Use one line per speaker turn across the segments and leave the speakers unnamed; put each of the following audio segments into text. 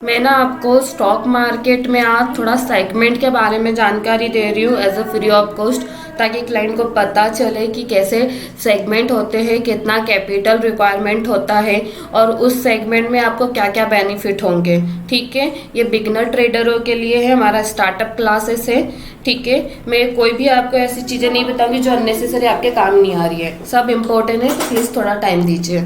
मैं ना आपको स्टॉक मार्केट में आज थोड़ा सेगमेंट के बारे में जानकारी दे रही हूँ as a free of cost, ताकि क्लाइंट को पता चले कि कैसे सेगमेंट होते हैं, कितना कैपिटल रिक्वायरमेंट होता है और उस सेगमेंट में आपको क्या क्या बेनिफिट होंगे। ठीक है, ये बिगनर ट्रेडरों के लिए है, हमारा स्टार्टअप क्लासेस है। ठीक है, मैं कोई भी आपको ऐसी चीज़ें नहीं बताऊंगी जो अननेसेसरी आपके काम नहीं आ रही है, सब इम्पोर्टेंट है, तो प्लीज़ थोड़ा टाइम दीजिए।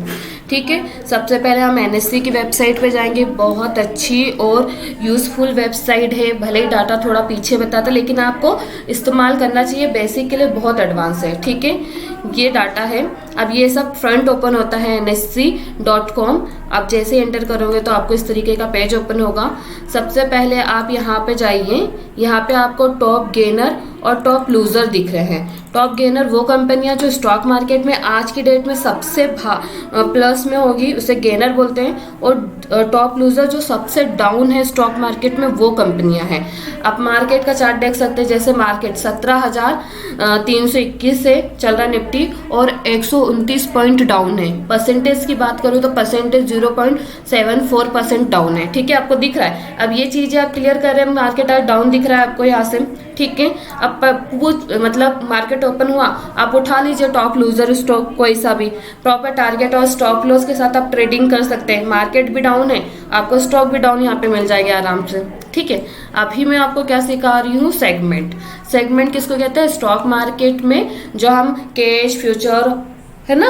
ठीक है, सबसे पहले हम एनएससी की वेबसाइट पे जाएंगे। बहुत अच्छी और यूज़फुल वेबसाइट है, भले ही डाटा थोड़ा पीछे बताता लेकिन आपको इस्तेमाल करना चाहिए, बेसिक के लिए बहुत एडवांस है। ठीक है, ये डाटा है। अब ये सब फ्रंट ओपन होता है nsc.com। आप जैसे एंटर करोगे तो आपको इस तरीके का पेज ओपन होगा। सबसे पहले आप यहाँ पे जाइए, यहाँ पे आपको टॉप गेनर और टॉप लूजर दिख रहे हैं। टॉप गेनर वो कंपनियां जो स्टॉक मार्केट में आज की डेट में सबसे प्लस में होगी, उसे गेनर बोलते हैं। और टॉप लूजर जो सबसे डाउन है स्टॉक मार्केट में, वो कंपनियां हैं। आप मार्केट का चार्ट देख सकते हैं, जैसे मार्केट 17,321 से चल रहा निफ्टी और 129 पॉइंट डाउन है। परसेंटेज की बात करूं तो परसेंटेज 0.74% डाउन है। ठीक है, आपको दिख रहा है। अब ये चीजें आप क्लियर कर रहे हैं, मार्केट आज डाउन दिख रहा है आपको यहाँ से। ठीक है, अब मतलब मार्केट ओपन हुआ, आप उठा लीजिए टॉप लूजर स्टॉक कोई सा भी, प्रॉपर टारगेट और स्टॉप लॉस के साथ आप ट्रेडिंग कर सकते हैं। मार्केट भी डाउन है, आपको स्टॉक भी डाउन यहाँ पे मिल जाएगा आराम से। ठीक है, अभी मैं आपको क्या सिखा रही हूँ, सेगमेंट। सेगमेंट किसको कहते हैं? स्टॉक मार्केट में जो हम कैश फ्यूचर है ना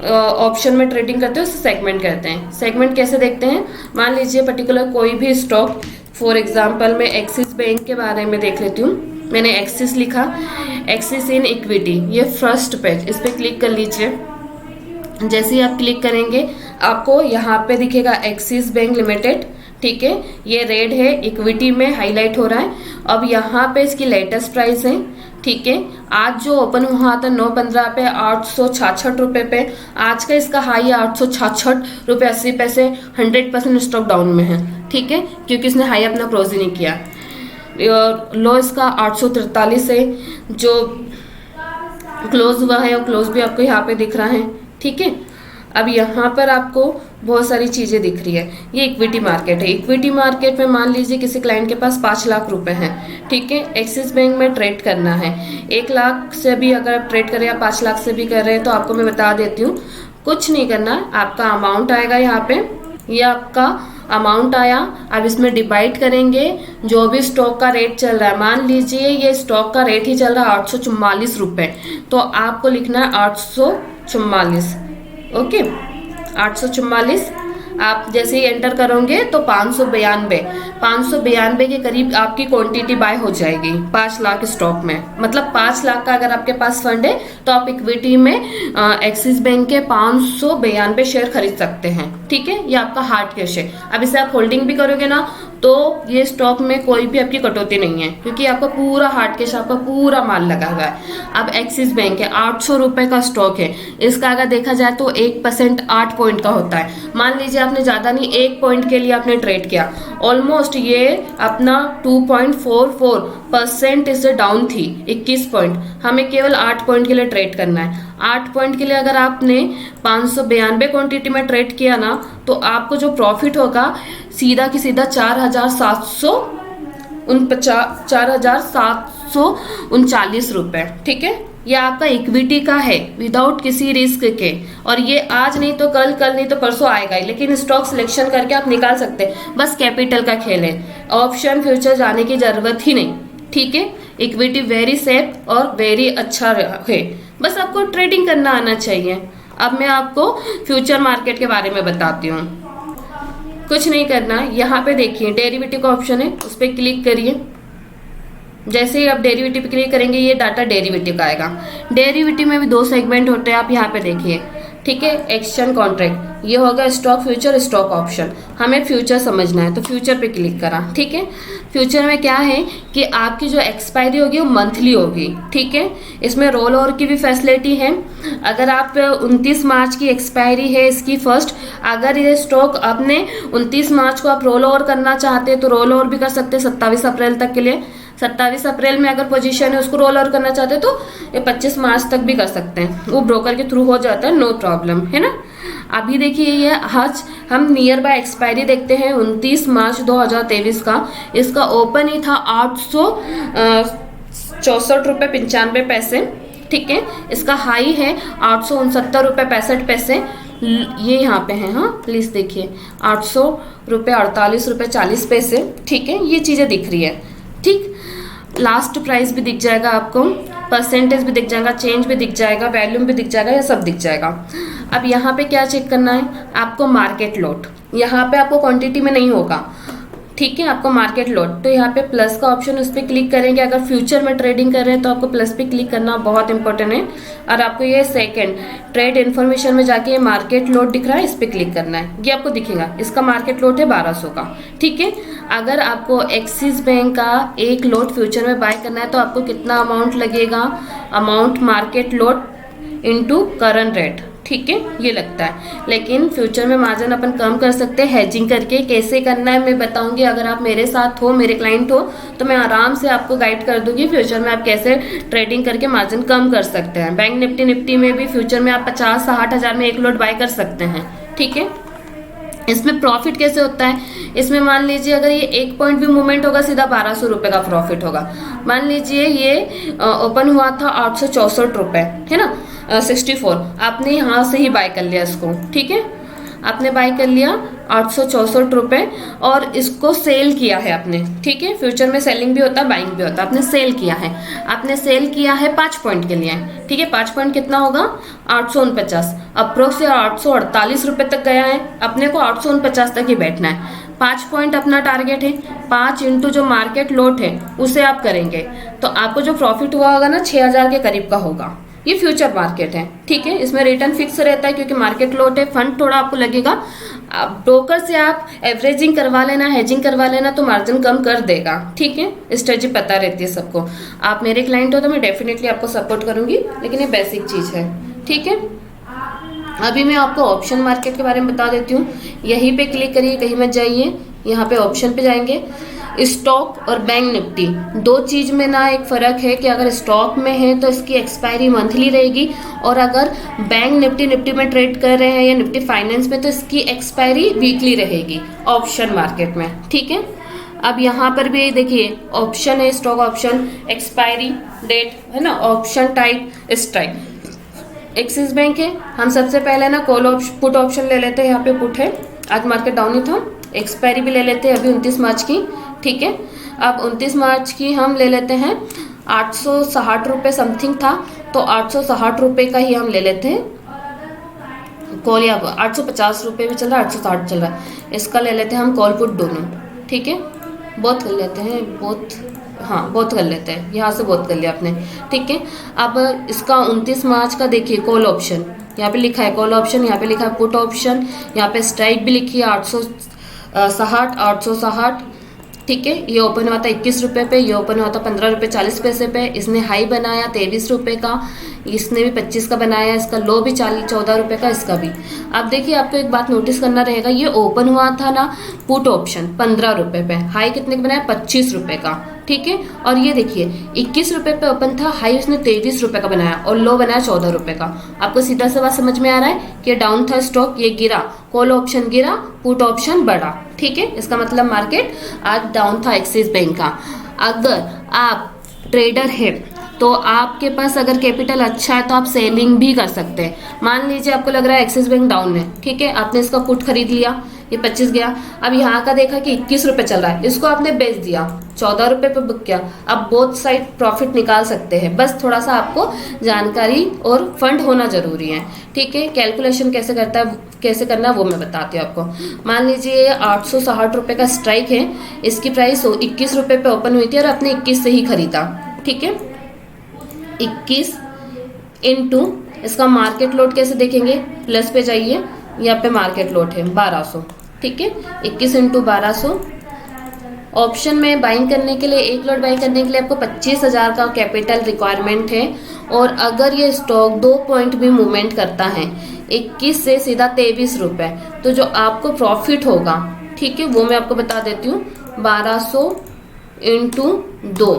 ऑप्शन में ट्रेडिंग करते हैं उसे सेगमेंट कहते हैं। सेगमेंट कैसे देखते हैं? मान लीजिए पर्टिकुलर कोई भी स्टॉक, फॉर एग्जाम्पल मैं एक्सिस बैंक के बारे में देख लेती हूँ। मैंने एक्सिस लिखा, एक्सिस इन इक्विटी, ये फर्स्ट पेज, इस पर क्लिक कर लीजिए। जैसे ही आप क्लिक करेंगे आपको यहाँ पे दिखेगा एक्सिस बैंक लिमिटेड। ठीक है, ये रेड है, इक्विटी में हाईलाइट हो रहा है। अब यहाँ पे इसकी लेटेस्ट प्राइस है। ठीक है, आज जो ओपन हुआ था 9/15 पे 866 रुपए पे, आज का इसका हाई है 866 रुपये 80 पैसे। 100% स्टॉक डाउन में है। ठीक है, क्योंकि इसने हाई अपना क्लोज ही नहीं किया। लो इसका 843 है, जो क्लोज हुआ है और क्लोज भी आपको यहाँ पे दिख रहा है। ठीक है, अब यहाँ पर आपको बहुत सारी चीज़ें दिख रही है। ये इक्विटी मार्केट है। इक्विटी मार्केट में मान लीजिए किसी क्लाइंट के पास 5 लाख रुपए हैं। ठीक है, एक्सिस बैंक में ट्रेड करना है। 1 लाख से भी अगर आप ट्रेड करें या 5 लाख से भी कर रहे हैं तो आपको मैं बता देती हूँ, कुछ नहीं करना। आपका अमाउंट आएगा यहाँ पे, ये आपका अमाउंट आया। अब इसमें डिवाइड करेंगे जो भी स्टॉक का रेट चल रहा है। मान लीजिए ये स्टॉक का रेट ही चल रहा है 844 रुपये, तो आपको लिखना है 844। ओके, 844 आप जैसे ही एंटर करोगे तो 592 के करीब आपकी क्वांटिटी बाय हो जाएगी 5 लाख स्टॉक में। मतलब 5 लाख का अगर आपके पास फंड है तो आप इक्विटी में एक्सिस बैंक के 592 शेयर खरीद सकते हैं। ठीक है, ये आपका हार्ड कैश है। अब इसे आप होल्डिंग भी करोगे ना तो ये स्टॉक में कोई भी आपकी कटौती नहीं है, क्योंकि आपका पूरा हार्ड कैश, आपका पूरा माल लगा हुआ है। अब एक्सिस बैंक है, 800 रुपए का स्टॉक है। इसका अगर देखा जाए तो 1% 8 पॉइंट का होता है। मान लीजिए आपने ज्यादा नहीं 1 पॉइंट के लिए आपने ट्रेड किया, ऑलमोस्ट ये अपना 2.44% इससे डाउन थी, 21 पॉइंट। हमें केवल 8 पॉइंट के लिए ट्रेड करना है। 8 पॉइंट के लिए अगर आपने 592 क्वांटिटी में ट्रेड किया ना तो आपको जो प्रॉफिट होगा सीधा की सीधा 4,739 रुपए। ठीक है, ये आपका इक्विटी का है विदाउट किसी रिस्क के, और ये आज नहीं तो कल, कल नहीं तो परसों आएगा ही। लेकिन स्टॉक सिलेक्शन करके आप निकाल सकते हैं, बस कैपिटल का खेल है। ऑप्शन फ्यूचर जाने की जरूरत ही नहीं। ठीक है, इक्विटी वेरी सेफ और वेरी अच्छा है, बस आपको ट्रेडिंग करना आना चाहिए। अब मैं आपको फ्यूचर मार्केट के बारे में बताती हूँ। कुछ नहीं करना, यहाँ पे देखिए डेरिवेटिव का ऑप्शन है, उस पर क्लिक करिए। जैसे ही आप डेरिवेटिव पे क्लिक करेंगे ये डाटा डेरिवेटिव का आएगा। डेरिवेटिव में भी 2 सेगमेंट होते हैं, आप यहाँ पे देखिए। ठीक है, एक्शन कॉन्ट्रैक्ट, ये होगा स्टॉक फ्यूचर, स्टॉक ऑप्शन। हमें फ्यूचर समझना है तो फ्यूचर पे क्लिक करा। ठीक है, फ्यूचर में क्या है कि आपकी जो एक्सपायरी होगी वो मंथली होगी। ठीक है, इसमें रोल ओवर की भी फैसिलिटी है। अगर आप 29 मार्च की एक्सपायरी है इसकी फर्स्ट, अगर ये स्टॉक अपने 29 मार्च को आप रोल ओवर करना चाहते हैं तो रोल ओवर भी कर सकते हैं 27 अप्रैल तक के लिए। 27 अप्रैल में अगर पोजीशन है उसको रोल ओवर करना चाहते हैं तो ये 25 मार्च तक भी कर सकते हैं, वो ब्रोकर के थ्रू हो जाता है, नो प्रॉब्लम है ना। अभी देखिए ये आज हम नियर बाय एक्सपायरी देखते हैं 29 मार्च 2023 का। इसका ओपन ही था 864 रुपये 95 पैसे, ठीक है। इसका हाई है 869 रुपये 65 पैसे, ये यहाँ पे है, हाँ प्लीज देखिए 800 रुपये 48 रुपये 40 पैसे, ठीक है। ये चीजें दिख रही है, ठीक। लास्ट प्राइस भी दिख जाएगा आपको, परसेंटेज भी दिख जाएगा, चेंज भी दिख जाएगा, वैल्यूम भी दिख जाएगा, ये सब दिख जाएगा। अब यहाँ पे क्या चेक करना है आपको, मार्केट लॉट। यहाँ पे आपको क्वांटिटी में नहीं होगा, ठीक है, आपको मार्केट लॉट। तो यहाँ पे प्लस का ऑप्शन, उस पर क्लिक करेंगे। अगर फ्यूचर में ट्रेडिंग कर रहे हैं तो आपको प्लस पे क्लिक करना बहुत इंपॉर्टेंट है। और आपको ये सेकंड ट्रेड इन्फॉर्मेशन में जाके ये मार्केट लॉट दिख रहा है, इस पर क्लिक करना है, ये आपको दिखेगा। इसका मार्केट लॉट है 1200 का, ठीक है। अगर आपको एक्सिस बैंक का एक लॉट फ्यूचर में बाय करना है तो आपको कितना अमाउंट लगेगा, amount market lot into current rate, ठीक है, ये लगता है। लेकिन फ्यूचर में मार्जिन अपन कम कर सकते हैं हेजिंग करके। कैसे करना है मैं बताऊंगी। अगर आप मेरे साथ हो, मेरे क्लाइंट हो, तो मैं आराम से आपको गाइड कर दूंगी फ्यूचर में आप कैसे ट्रेडिंग करके मार्जिन कम कर सकते हैं। बैंक निफ्टी में भी फ्यूचर में आप 50-60 हजार में एक लॉट बाय कर सकते हैं, ठीक है। इसमें प्रॉफिट कैसे होता है, इसमें मान लीजिए अगर ये 1 पॉइंट भी मूवमेंट होगा सीधा 1200 रुपये का प्रॉफिट होगा। मान लीजिए ये ओपन हुआ था 864 रुपये, है ना, 64, आपने यहाँ से ही बाय कर लिया इसको, ठीक है। आपने बाय कर लिया 864 रुपये और इसको सेल किया है आपने, ठीक है। फ्यूचर में सेलिंग भी होता है, बाइंग भी होता है। आपने सेल किया है, आपने सेल किया है 5 पॉइंट के लिए, ठीक है। 5 पॉइंट कितना होगा, 849, अप्रोक्स से 848 रुपये तक गया है। अपने को 849 तक ही बैठना है। 5 पॉइंट अपना टारगेट है, 5 इंटू जो मार्केट लॉट है उसे आप करेंगे तो आपको जो प्रॉफिट हुआ होगा ना 6000 के करीब का होगा। ये फ्यूचर मार्केट है, ठीक है। इसमें रिटर्न फिक्स रहता है क्योंकि मार्केट लॉट है, फंड थोड़ा आपको लगेगा। ब्रोकर से आप एवरेजिंग करवा लेना, हेजिंग करवा लेना तो मार्जिन कम कर देगा, ठीक है। स्ट्रेटजी पता रहती है सबको। आप मेरे क्लाइंट हो तो मैं डेफिनेटली आपको सपोर्ट करूंगी, लेकिन ये बेसिक चीज है, ठीक है। अभी मैं आपको ऑप्शन मार्केट के बारे में बता देती हूँ। यहीं पे क्लिक करिए, कहीं मत जाइए, यहाँ पे ऑप्शन पे जाएंगे। स्टॉक और बैंक निफ्टी, दो चीज में ना एक फर्क है कि अगर स्टॉक में है तो इसकी एक्सपायरी मंथली रहेगी, और अगर बैंक निफ्टी में ट्रेड कर रहे हैं या निफ्टी फाइनेंस में तो इसकी एक्सपायरी वीकली रहेगी ऑप्शन मार्केट में, ठीक है। अब यहाँ पर भी देखिए ऑप्शन है, स्टॉक ऑप्शन, एक्सपायरी डेट है ना, option type strike. Axis bank है, हम सबसे पहले ना कॉल पुट ऑप्शन ले लेते हैं। यहाँ पे पुट है, आज मार्केट डाउन ही था। एक्सपायरी भी ले लेते हैं अभी 29 मार्च की, ठीक है। अब 29 मार्च की हम ले लेते हैं 860 रुपये समथिंग था, तो 860 रुपये का ही हम ले लेते हैं कॉल। या 850 रुपये भी चल रहा है, 860 चल रहा है, इसका ले लेते हैं हम कॉल पुट दोनों, ठीक है। बहुत कर लेते हैं, बहुत कर लेते हैं, यहाँ से बहुत कर लिया आपने, ठीक है। अब इसका 29 मार्च का देखिए कॉल ऑप्शन, यहाँ पे लिखा है कॉल ऑप्शन, यहाँ पे लिखा है पुट ऑप्शन, यहाँ पे स्ट्राइक भी लिखी है 860, ठीक है। ये ओपन हुआ था 21 रुपये पे, ये ओपन हुआ था 15 रुपये 40 पैसे पे। इसने हाई बनाया 23 रुपये का, इसने भी 25 का बनाया, इसका लो भी 14 रुपये का, इसका भी। अब देखिए आपको एक बात नोटिस करना रहेगा, ये ओपन हुआ था ना पुट ऑप्शन 15 रुपये पे, हाई कितने का बनाया 25 रुपये का, ठीक है। और ये देखिए 21 रुपये पे ओपन था, हाई उसने 23 रुपये का बनाया और लो बनाया 14 रुपये का। आपको सीधा सा बात समझ में आ रहा है कि डाउन था स्टॉक, ये गिरा, कॉल ऑप्शन गिरा, पुट ऑप्शन बढ़ा, ठीक है। इसका मतलब मार्केट आज डाउन था एक्सिस बैंक का। अगर आप ट्रेडर है तो आपके पास अगर कैपिटल अच्छा है तो आप सेलिंग भी कर सकते हैं। मान लीजिए आपको लग रहा है एक्सिस बैंक डाउन है, ठीक है, आपने इसका पुट खरीद लिया, ये 25 गया। अब यहाँ का देखा कि 21 रुपये चल रहा है, इसको आपने बेच दिया, 14 रुपये पे बुक किया। अब बोथ साइड प्रॉफिट निकाल सकते हैं, बस थोड़ा सा आपको जानकारी और फंड होना जरूरी है, ठीक है। कैलकुलेशन कैसे करना है वो मैं बताती हूँ आपको। मान लीजिए 860 रुपये का स्ट्राइक है, इसकी प्राइस 21 रुपये पे ओपन हुई थी और आपने 21 से ही खरीदा, ठीक है। 21 इंटू इसका मार्केट लोड कैसे देखेंगे, प्लस पे जाइए, यहाँ पे मार्केट लोड है 1200, ठीक है। 21 इंटू 1200। ऑप्शन में बाइंग करने के लिए, एक लॉट बाइंग करने के लिए आपको 25,000 का कैपिटल रिक्वायरमेंट है। और अगर ये स्टॉक 2 पॉइंट भी मूवमेंट करता है 21 से सीधा 23 रुपये, तो जो आपको प्रॉफिट होगा, ठीक है, वो मैं आपको बता देती हूँ। 1200 इंटू 2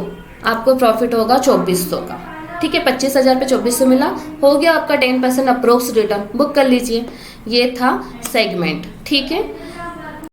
आपको प्रॉफिट होगा 2400 का, ठीक है। 25,000 पे 2400 मिला, हो गया आपका 10% अप्रोक्स रिटर्न। बुक कर लीजिए। ये था सेगमेंट, ठीक है।